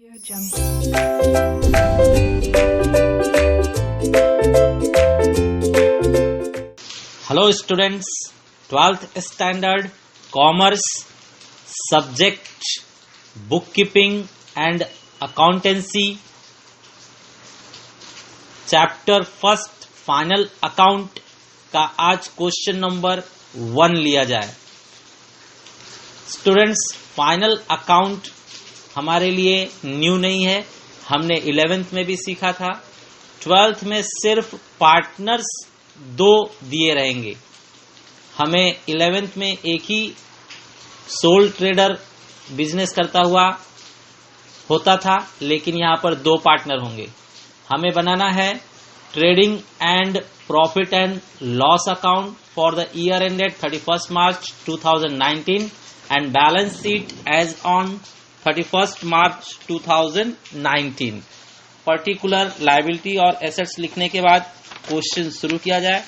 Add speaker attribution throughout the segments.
Speaker 1: Hello students, 12th standard commerce subject book keeping and accountancy chapter first final account का आज question number 1 लिया जाए। Students, final account हमारे लिए new नहीं है, हमने 11th में भी सीखा था। 12th में सिर्फ पार्टनर्स 2 दिए रहेंगे। हमें 11th में एक ही सोल ट्रेडर बिजनेस करता हुआ होता था, लेकिन यहाँ पर 2 पार्टनर होंगे। हमें बनाना है trading and profit and loss account for the year ended 31st March 2019 and balance sheet as on 31st March 2019। Particular liability और एसेट्स लिखने के बाद क्वेश्चन शुरू किया जाए।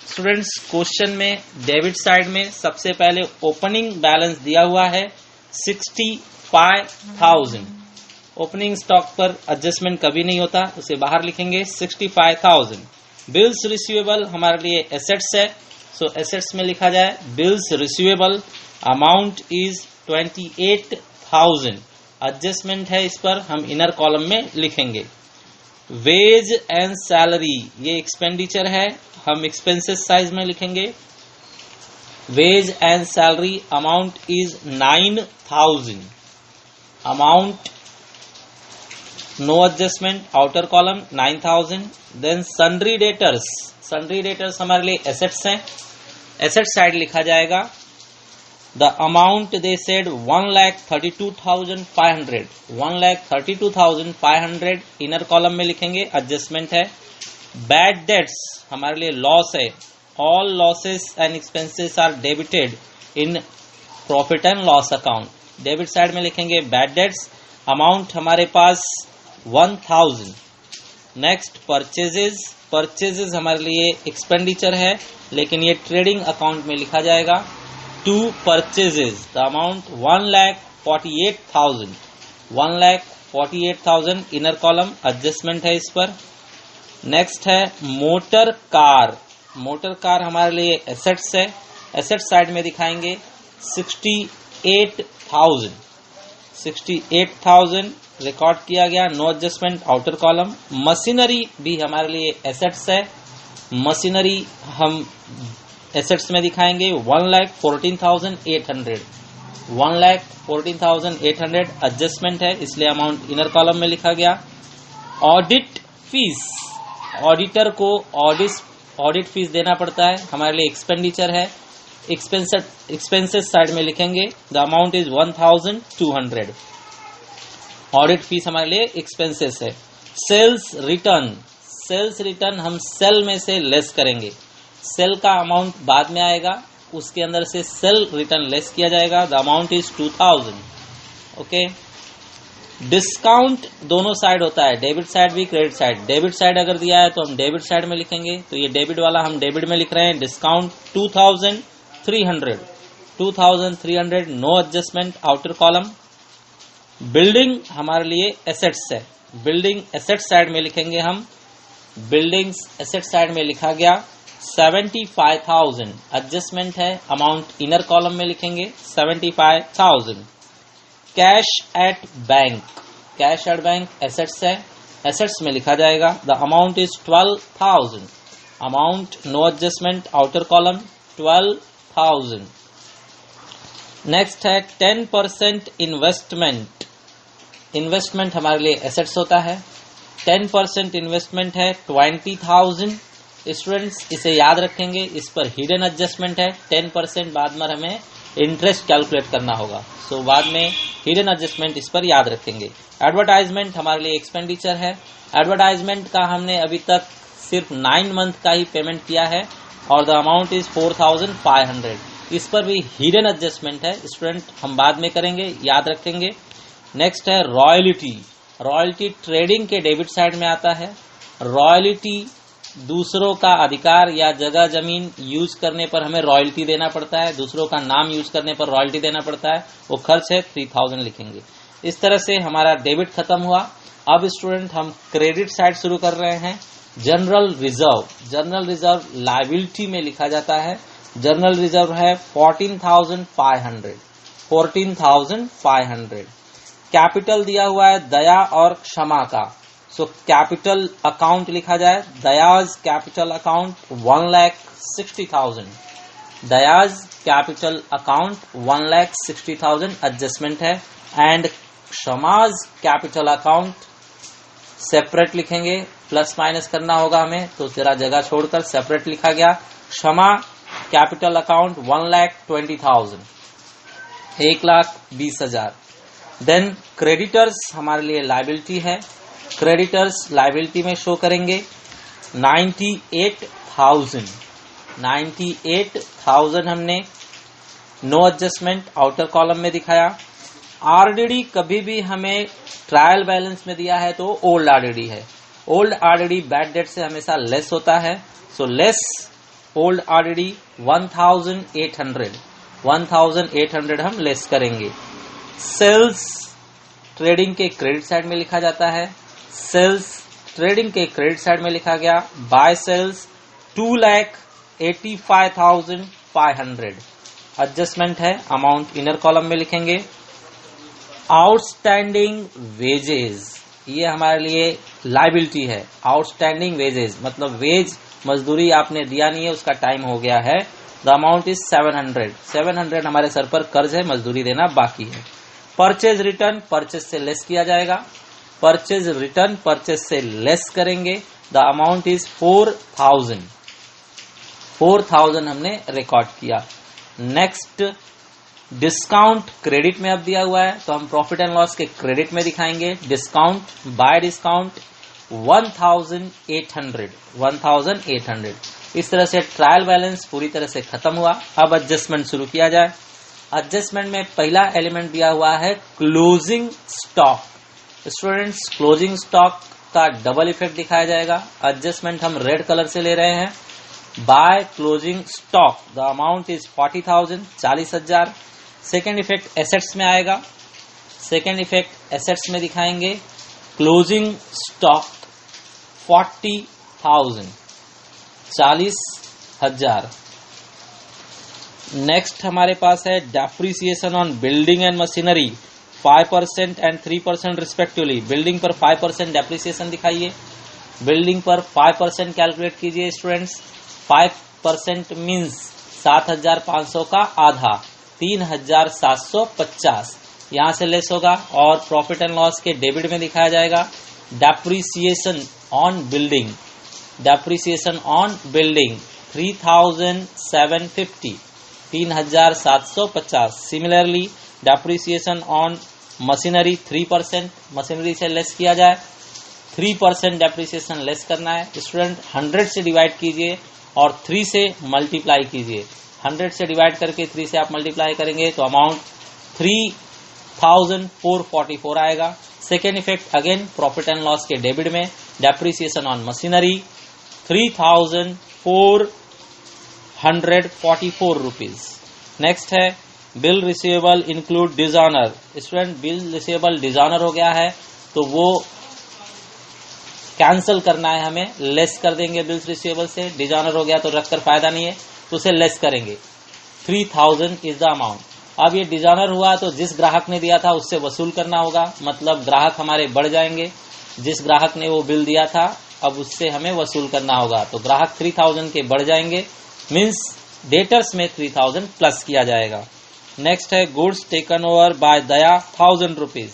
Speaker 1: स्टूडेंट्स, क्वेश्चन में डेबिट साइड में सबसे पहले ओपनिंग बैलेंस दिया हुआ है 65,000। ओपनिंग स्टॉक पर एडजस्टमेंट कभी नहीं होता, उसे बाहर लिखेंगे 65,000। बिल्स रिसीवेबल हमारे लिए एसेट्स है, सो एसेट्स में लिखा जाए bills receivable amount is 28,000। Adjustment है, इस पर हम इनर कॉलम में लिखेंगे। वेज एंड सैलरी ये एक्सपेंडिचर है, हम एक्सपेंसेस साइज में लिखेंगे। Wage and salary amount is 9,000। Amount no adjustment, outer column 9,000। Then sundry debtors, sundry debtors हमारे लिए एसेट्स हैं, एसेट साइड लिखा जाएगा। The amount they said 1,32,500, 1,32,500 inner column में लिखेंगे, एडजस्टमेंट है। बैड डेट्स हमारे लिए लॉस है, all losses and expenses are debited in profit and loss account. Debit side में लिखेंगे बैड डेट्स, अमाउंट हमारे पास 1,000। नेक्स्ट परचेजेस, परचेजेस हमारे लिए एक्सपेंडिचर है, लेकिन ये ट्रेडिंग अकाउंट में लिखा जाएगा। 2 purchases, the amount 1,48,000, 1,48,000 inner column, adjustment है इस पर। नेक्स्ट है मोटर कार, मोटर कार हमारे लिए एसेट्स है, एसेट साइड में दिखाएंगे 68,000, 68,000 रिकॉर्ड किया गया, no adjustment, outer column. Machinery भी हमारे लिए एसेट्स है, मशीनरी हम एसेट्स में दिखाएंगे 1,14,800, 1,14,800 एडजस्टमेंट है, इसलिए अमाउंट इनर कॉलम में लिखा गया। ऑडिट फीस, ऑडिटर को ऑडिट फीस देना पड़ता है, हमारे लिए एक्सपेंडिचर है, एक्सपेंसेस साइड में लिखेंगे। The amount is 1,200। Audit fees हमारे लिए एक्सपेंसेस है। सेल्स रिटर्न, सेल्स रिटर्न हम सेल में से लेस करेंगे, सेल का अमाउंट बाद में आएगा, उसके अंदर से सेल रिटर्न लेस किया जाएगा। The amount is 2,000। Okay. Discount दोनों साइड होता है, डेबिट साइड भी क्रेडिट साइड। डेबिट साइड अगर दिया है तो हम डेबिट साइड में लिखेंगे, तो ये डेबिट वाला हम डेबिट में लिख रहे हैं। Discount 2,300, 2,300 no adjustment, outer column. Building हमारे लिए एसेट्स है, बिल्डिंग एसेट साइड में लिखेंगे हम। बिल्डिंग्स एसेट साइड में लिखा गया 75,000, एडजस्टमेंट है, अमाउंट इनर कॉलम में लिखेंगे 75,000। Cash at bank, cash at bank assets है, एसेट्स में लिखा जाएगा। The amount is 12,000, amount no adjustment, outer column 12,000। Next है 10% इन्वेस्टमेंट, इन्वेस्टमेंट हमारे लिए एसेट्स होता है, 10% इन्वेस्टमेंट है 20,000। स्टूडेंट्स इसे याद रखेंगे, इस पर हिडन एडजस्टमेंट है 10%, बाद में हमें इंटरेस्ट कैलकुलेट करना होगा, सो बाद में हिडन एडजस्टमेंट इस पर याद रखेंगे। एडवर्टाइजमेंट हमारे लिए एक्सपेंडिचर है, एडवर्टाइजमेंट का हमने अभी तक सिर्फ 9 मंथ का ही पेमेंट किया है और द अमाउंट इज 4,500। इस पर भी हिडन एडजस्टमेंट है स्टूडेंट, हम बाद में करेंगे, याद रखेंगे। नेक्स्ट है रॉयल्टी, रॉयल्टी ट्रेडिंग के डेबिट साइड में आता है। रॉयल्टी दूसरों का अधिकार या जगह जमीन यूज करने पर हमें रॉयल्टी देना पड़ता है, दूसरों का नाम यूज करने पर रॉयल्टी देना पड़ता है, वो खर्च है 3,000 लिखेंगे। इस तरह से हमारा डेबिट खत्म हुआ। अब स्टूडेंट हम क्रेडिट साइड शुरू कर रहे हैं। जनरल रिजर्व लायबिलिटी में लिखा जाता है। जनरल रिजर्व है 14,500। कैपिटल दिया हुआ है दया और क्षमा का, सो कैपिटल अकाउंट लिखा जाए। Daya's capital account 1,60,000। Daya's capital account 1,60,000 adjustment है। And Kshama's capital account separate लिखेंगे, प्लस माइनस करना होगा हमें, तो जरा जगह छोड़कर सेपरेट लिखा गया। क्षमा कैपिटल अकाउंट 1,20,000, 1,20,000। देन क्रेडिटर्स हमारे लिए लायबिलिटी है। क्रेडिटर्स लायबिलिटी में शो करेंगे 98,000 हमने नो एडजस्टमेंट आउटर कॉलम में दिखाया। आरडीडी कभी भी हमें ट्रायल बैलेंस में दिया है तो ओल्ड आरडीडी है। ओल्ड आरडीडी बैड डेट से हमेशा लेस होता है, सो लेस ओल्ड आरडीडी 1,800 हम लेस करेंगे। सेल्स ट्रेडिंग के क्रेडिट साइड में लिखा जाता है। सेल्स ट्रेडिंग के क्रेडिट साइड में लिखा गया। बाय सेल्स 2,85,500 एडजस्टमेंट है, अमाउंट इनर कॉलम में लिखेंगे। आउटस्टैंडिंग वेजेस, ये हमारे लिए लायबिलिटी है। आउटस्टैंडिंग वेजेस मतलब वेज मजदूरी आपने दिया नहीं है, उसका टाइम हो गया है। द अमाउंट इज 700 हमारे सर पर कर्ज है, मजदूरी देना बाकी है। परचेज रिटर्न परचेज से लेस किया जाएगा। परचेज रिटर्न परचेज से लेस करेंगे। द अमाउंट इज 4,000 हमने रिकॉर्ड किया। नेक्स्ट डिस्काउंट क्रेडिट में अब दिया हुआ है, तो हम प्रॉफिट एंड लॉस के क्रेडिट में दिखाएंगे। Discount bye discount 1,800। इस तरह से ट्रायल बैलेंस पूरी तरह से खत्म हुआ। अब एडजस्टमेंट शुरू किया जाए। एडजस्टमेंट में पहला एलिमेंट दिया हुआ है closing stock. Students closing stock का डबल इफेक्ट दिखाया जाएगा। एडजस्टमेंट हम रेड कलर से ले रहे हैं। By closing stock the amount is 40,000, 40,000। Second effect assets में आएगा। सेकेंड इफेक्ट एसेट्स में दिखाएंगे। Closing stock 40,000, 40,000। नेक्स्ट हमारे पास है depreciation on building and machinery 5% and 3% respectively. Building पर 5% डेप्रिसिएशन दिखाइए। बिल्डिंग पर 5% कैलकुलेट कीजिए स्टूडेंट्स। 5% मीन्स 7,500 का आधा, 3,750 यहां से लेस होगा। और प्रॉफिट एंड लॉस के डेबिट में दिखाया जाएगा depreciation on building. Depreciation on building 3,750, 3,750। Similarly depreciation on machinery 3%, machinery से लेस किया जाए। 3% डेप्रिसिएशन लेस करना है स्टूडेंट। 100 से डिवाइड कीजिए और 3 से मल्टीप्लाई कीजिए। 100 से डिवाइड करके 3 से आप मल्टीप्लाई करेंगे तो अमाउंट 3,444 आएगा। Second effect again profit and loss के डेबिट में depreciation on machinery 3,444 rupees. Next है bill receivable include dishonour. Student bill receivable dishonour हो गया है तो वो कैंसिल करना है हमें, लेस कर देंगे बिल्स रिसीवेबल से। डिजॉनर हो गया तो रखकर फायदा नहीं है, तो उसे लेस करेंगे। 3,000 इज द अमाउंट। अब ये डिजॉनर हुआ तो जिस ग्राहक ने दिया था उससे वसूल करना होगा, मतलब ग्राहक हमारे बढ़ जाएंगे। जिस ग्राहक ने वो बिल दिया था अब उससे हमें वसूल करना होगा, तो ग्राहक 3,000 के बढ़ जाएंगे, मीन्स डेटर्स में 3,000 प्लस किया जाएगा। नेक्स्ट है goods taken over by Daya 1,000 rupees.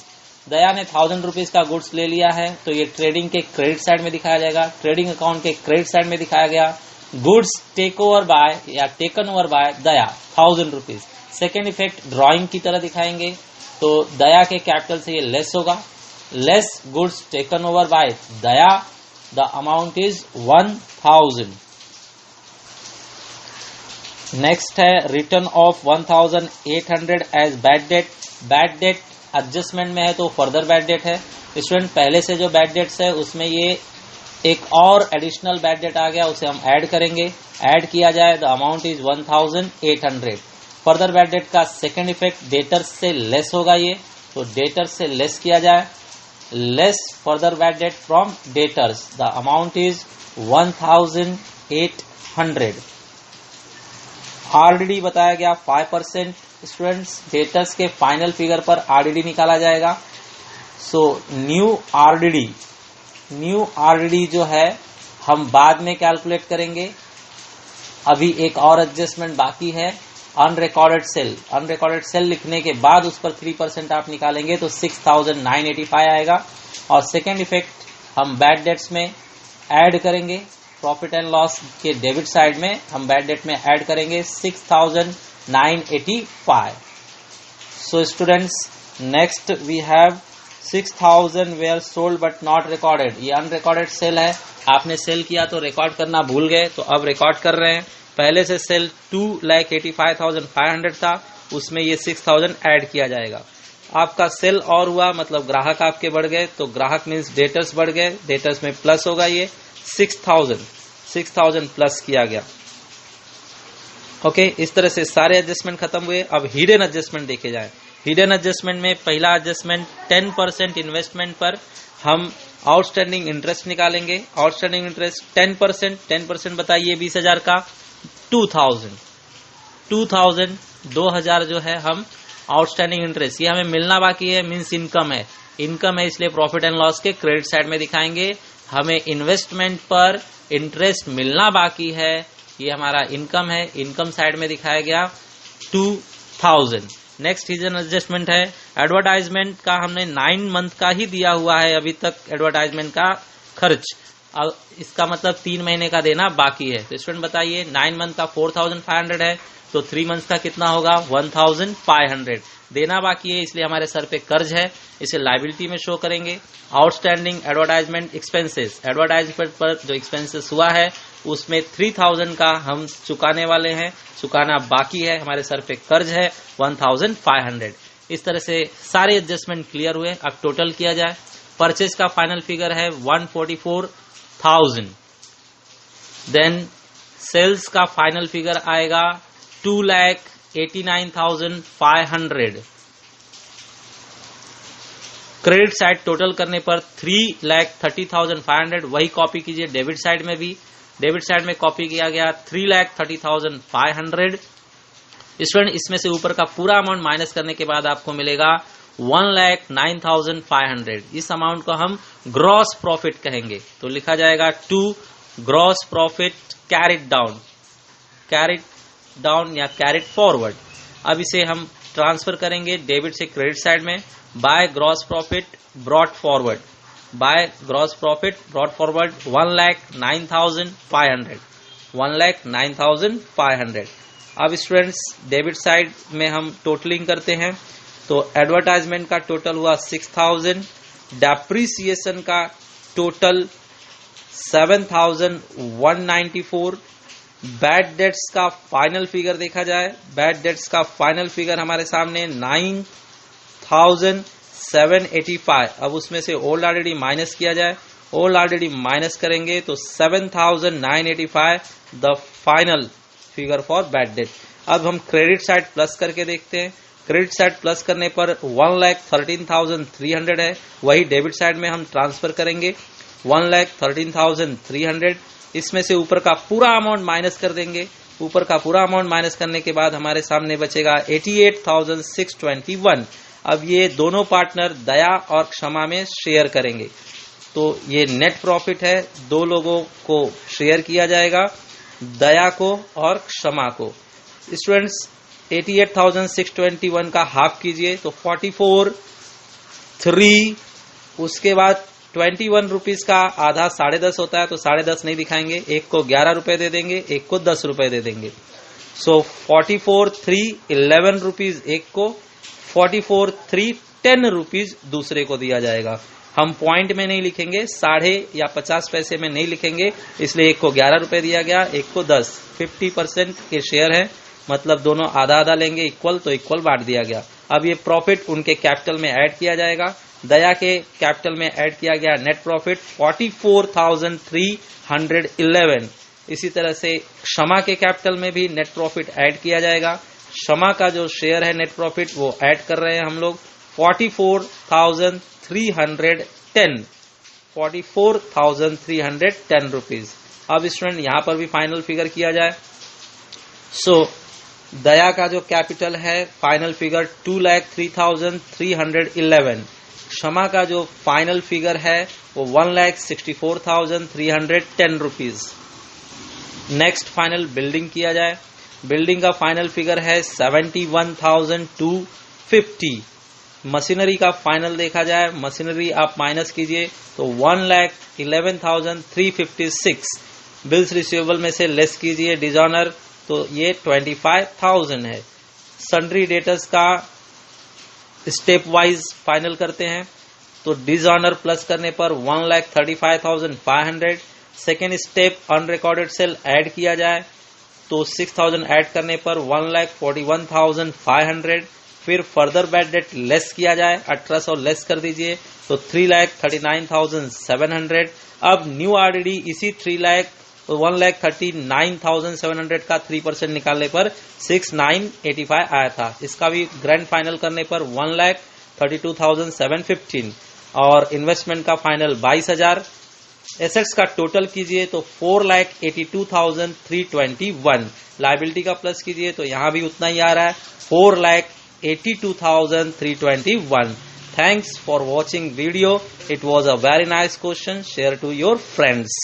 Speaker 1: Daya ने 1,000 रुपीज का गुड्स ले लिया है तो ये ट्रेडिंग के क्रेडिट साइड में दिखाया जाएगा। ट्रेडिंग अकाउंट के क्रेडिट साइड में दिखाया गया गुड्स टेक ओवर बाय या taken over by Daya 1,000 rupees. Second effect drawing की तरह दिखाएंगे, तो दया के कैपिटल से ये लेस होगा। Less goods taken over by Daya the amount is 1,000। Next है return of 1,800 as bad debt. Bad debt adjustment में है तो फर्दर बैड डेट है। स्टूडेंट पहले से जो बैड डेट्स है उसमें ये एक और एडिशनल बैड डेट आ गया, उसे हम ऐड करेंगे। ऐड किया जाए the amount is 1,800। Further bad date का सेकेंड इफेक्ट डेटर्स से लेस होगा ये, तो डेटर्स से लेस किया जाए, less further bad date from debtors, the amount is 1800। RDD बताया गया 5%। स्टूडेंट्स, डेटर्स के फाइनल फिगर पर आरडीडी निकाला जाएगा। सो न्यू आरडीडी जो है हम बाद में कैलकुलेट करेंगे। अभी एक और एडजस्टमेंट बाकी है, अनरिकॉर्डेड सेल लिखने के बाद उस पर 3% आप निकालेंगे तो 6985 आएगा। और सेकेंड इफेक्ट हम बैड डेट्स में ऐड करेंगे, प्रॉफिट एंड लॉस के डेबिट साइड में हम बैड डेट में ऐड करेंगे 6985। So students, next we have 6000 were sold but not recorded. ये अनरिकॉर्डेड सेल है, आपने सेल किया तो रिकॉर्ड करना भूल गए, तो अब रिकॉर्ड कर रहे हैं। पहले से सेल 2,85,500 था, उसमें ये 6000 ऐड किया जाएगा। आपका सेल और हुआ मतलब ग्राहक आपके बढ़ गए, तो ग्राहक मीन्स डेटर्स बढ़ गए, डेटर्स में प्लस होगा, ये 6000 प्लस किया गया। ओके, इस तरह से सारे एडजस्टमेंट खत्म हुए। अब हिडन एडजस्टमेंट देखे जाए। हिडन एडजस्टमेंट में पहला एडजस्टमेंट 10% इन्वेस्टमेंट पर हम आउटस्टैंडिंग इंटरेस्ट निकालेंगे। आउटस्टैंडिंग इंटरेस्ट 10% बताइए 20,000 का 2000 जो है हम आउटस्टैंडिंग इंटरेस्ट, ये हमें मिलना बाकी है, मींस इनकम है इसलिए प्रॉफिट एंड लॉस के क्रेडिट साइड में दिखाएंगे। हमें इन्वेस्टमेंट पर इंटरेस्ट मिलना बाकी है, ये हमारा इनकम है, इनकम साइड में दिखाया गया 2000। नेक्स्ट हिडन एडजस्टमेंट है एडवर्टाइजमेंट का, हमने 9 मंथ का ही दिया हुआ है अभी तक एडवर्टाइजमेंट का खर्च। अब इसका मतलब 3 महीने का देना बाकी है। तो स्टूडेंट बताइए 9 मंथ का 4500 है, तो 3 मंथ का कितना होगा 1500 देना बाकी है, इसलिए हमारे सर पे कर्ज है, इसे लायबिलिटी में शो करेंगे। आउटस्टैंडिंग एडवर्टाइजमेंट एक्सपेंसेस, एडवर्टाइजमेंट पर जो एक्सपेंसेस हुआ है उसमें 3000 का हम चुकाने वाले हैं, चुकाना बाकी है, हमारे सर पे कर्ज है 1500। इस तरह से सारे एडजस्टमेंट क्लियर हुए। अब टोटल किया जाए। परचेज का फाइनल फिगर है 144,000। देन सेल्स का फाइनल फिगर आएगा 2,89,500। क्रेडिट साइड टोटल करने पर 3,30,500, वही कॉपी कीजिए डेबिट साइड में भी। डेबिट साइड में कॉपी किया गया 3,30,500। स्टूडेंट, इसमें से ऊपर का पूरा अमाउंट माइनस करने के बाद आपको मिलेगा 1,09,500। इस अमाउंट को हम ग्रॉस प्रॉफिट कहेंगे, तो लिखा जाएगा to gross profit carried down या कैरिड फॉरवर्ड। अब इसे हम ट्रांसफर करेंगे डेबिट से क्रेडिट साइड में, by gross profit brought forward, 1,09,500। अब स्टूडेंट्स डेबिट साइड में हम टोटलिंग करते हैं, तो एडवर्टाइजमेंट का टोटल हुआ 6000, डेप्रीसिएशन का टोटल 7,194, बैड डेट्स का फाइनल फिगर देखा जाए, बैड डेट्स का फाइनल फिगर हमारे सामने 9,785। अब उसमें से ओल्ड आरडीडी माइनस किया जाए, ओल्ड आरडीडी माइनस करेंगे तो 7,985 the final figure for bad debt. अब हम क्रेडिट साइड प्लस करके देखते हैं। क्रेडिट साइड प्लस करने पर 1,13,300 है, वही डेबिट साइड में हम ट्रांसफर करेंगे 1,13,300। इसमें से ऊपर का पूरा अमाउंट माइनस कर देंगे। ऊपर का पूरा अमाउंट माइनस करने के बाद हमारे सामने बचेगा 88,621। अब ये दोनों पार्टनर दया और क्षमा में शेयर करेंगे, तो ये नेट प्रॉफिट है, दो लोगों को शेयर किया जाएगा, दया को और क्षमा को। स्टूडेंट्स 88,621 का हाफ कीजिए तो 44,3, उसके बाद 21 रुपीज का आधा 10.5 होता है, तो 10.5 नहीं दिखाएंगे, एक को 11 रुपए दे देंगे, एक को 10 रुपए दे देंगे। सो 44,3 11 रुपीज एक को, 44,3 10 रुपीज दूसरे को दिया जाएगा। हम पॉइंट में नहीं लिखेंगे, 50 या 50 पैसे में नहीं लिखेंगे, इसलिए एक को 11 रुपए दिया गया, एक को 10। 50% के शेयर है, मतलब दोनों आधा आधा लेंगे, इक्वल, तो इक्वल बांट दिया गया। अब ये प्रॉफिट उनके कैपिटल में ऐड किया जाएगा। दया के कैपिटल में ऐड किया गया नेट प्रॉफिट 44,311। इसी तरह से क्षमा के कैपिटल में भी नेट प्रॉफिट ऐड किया जाएगा। क्षमा का जो शेयर है नेट प्रॉफिट वो ऐड कर रहे हैं हम लोग 44,310 44,310 रुपीज। अब स्टूडेंट यहां पर भी फाइनल फिगर किया जाए। सो दया का जो कैपिटल है फाइनल फिगर 2,03,311। क्षमा का जो फाइनल फिगर है वो 1,64,310 रुपीज। नेक्स्ट फाइनल बिल्डिंग किया जाए। बिल्डिंग का फाइनल फिगर है 71,250। मशीनरी का फाइनल देखा जाए, मशीनरी आप माइनस कीजिए तो 1,11,356। बिल्स रिसीवेबल में से लेस कीजिए डिजॉनर तो ये 25,000 है। सन्ड्री डेटर्स का स्टेप वाइज फाइनल करते हैं तो डिजॉनर प्लस करने पर 1,35,500। Second step unrecorded sale add किया जाए तो 6,000 ऐड करने पर 1,41,500। फिर फर्दर बैड डेट लेस किया जाए, 1800 लेस कर दीजिए तो 3,39,700। अब न्यू आरडीडी इसी 1,39,700 का 3% निकालने पर 6,985 आया था। इसका भी ग्रैंड फाइनल करने पर 1,32,715 और इन्वेस्टमेंट का फाइनल 22,000। एसेट्स का टोटल कीजिए तो 4,82,321। लायबिलिटी का प्लस कीजिए तो यहां भी उतना ही आ रहा है 4,82,321। Thanks for watching video. It was a very nice question. Share to your friends.